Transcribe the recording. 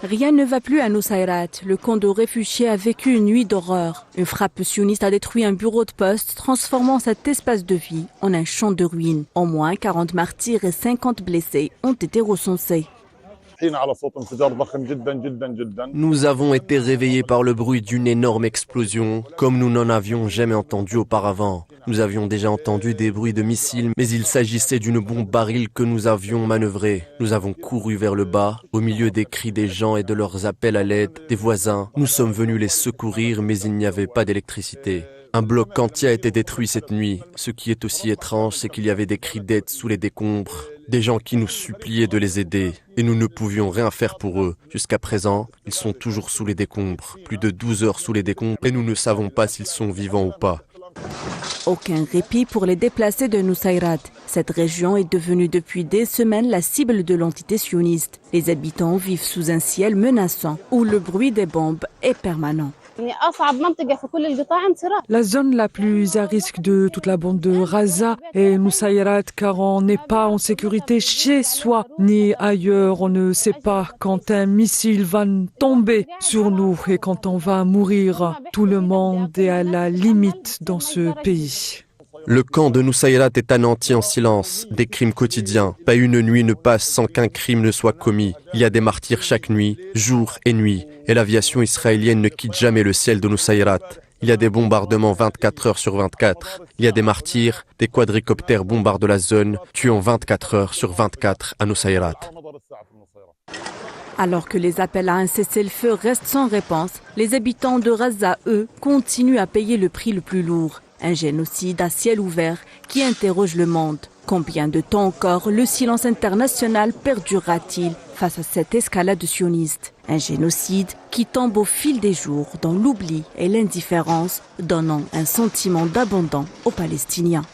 Rien ne va plus à Nusayrat. Le camp de réfugiés a vécu une nuit d'horreur. Une frappe sioniste a détruit un bureau de poste, transformant cet espace de vie en un champ de ruines. Au moins 40 martyrs et 50 blessés ont été recensés. Nous avons été réveillés par le bruit d'une énorme explosion, comme nous n'en avions jamais entendu auparavant. Nous avions déjà entendu des bruits de missiles, mais il s'agissait d'une bombe baril que nous avions manœuvrée. Nous avons couru vers le bas, au milieu des cris des gens et de leurs appels à l'aide, des voisins. Nous sommes venus les secourir, mais il n'y avait pas d'électricité. Un bloc entier a été détruit cette nuit. Ce qui est aussi étrange, c'est qu'il y avait des cris d'aide sous les décombres. Des gens qui nous suppliaient de les aider. Et nous ne pouvions rien faire pour eux. Jusqu'à présent, ils sont toujours sous les décombres. Plus de 12 heures sous les décombres et nous ne savons pas s'ils sont vivants ou pas. Aucun répit pour les déplacés de Nusayrat. Cette région est devenue depuis des semaines la cible de l'entité sioniste. Les habitants vivent sous un ciel menaçant où le bruit des bombes est permanent. La zone la plus à risque de toute la bande de Gaza est Nusayrat, car on n'est pas en sécurité chez soi ni ailleurs. On ne sait pas quand un missile va tomber sur nous et quand on va mourir. Tout le monde est à la limite dans ce pays. Le camp de Nusayrat est anéanti en silence, des crimes quotidiens. Pas une nuit ne passe sans qu'un crime ne soit commis. Il y a des martyrs chaque nuit, jour et nuit. Et l'aviation israélienne ne quitte jamais le ciel de Nusayrat. Il y a des bombardements 24 heures sur 24. Il y a des martyrs, des quadricoptères bombardent la zone, tuant 24 heures sur 24 à Nusayrat. Alors que les appels à un cessez-le-feu restent sans réponse, les habitants de Gaza, eux, continuent à payer le prix le plus lourd. Un génocide à ciel ouvert qui interroge le monde. Combien de temps encore le silence international perdurera-t-il face à cette escalade sioniste? Un génocide qui tombe au fil des jours dans l'oubli et l'indifférence, donnant un sentiment d'abandon aux Palestiniens.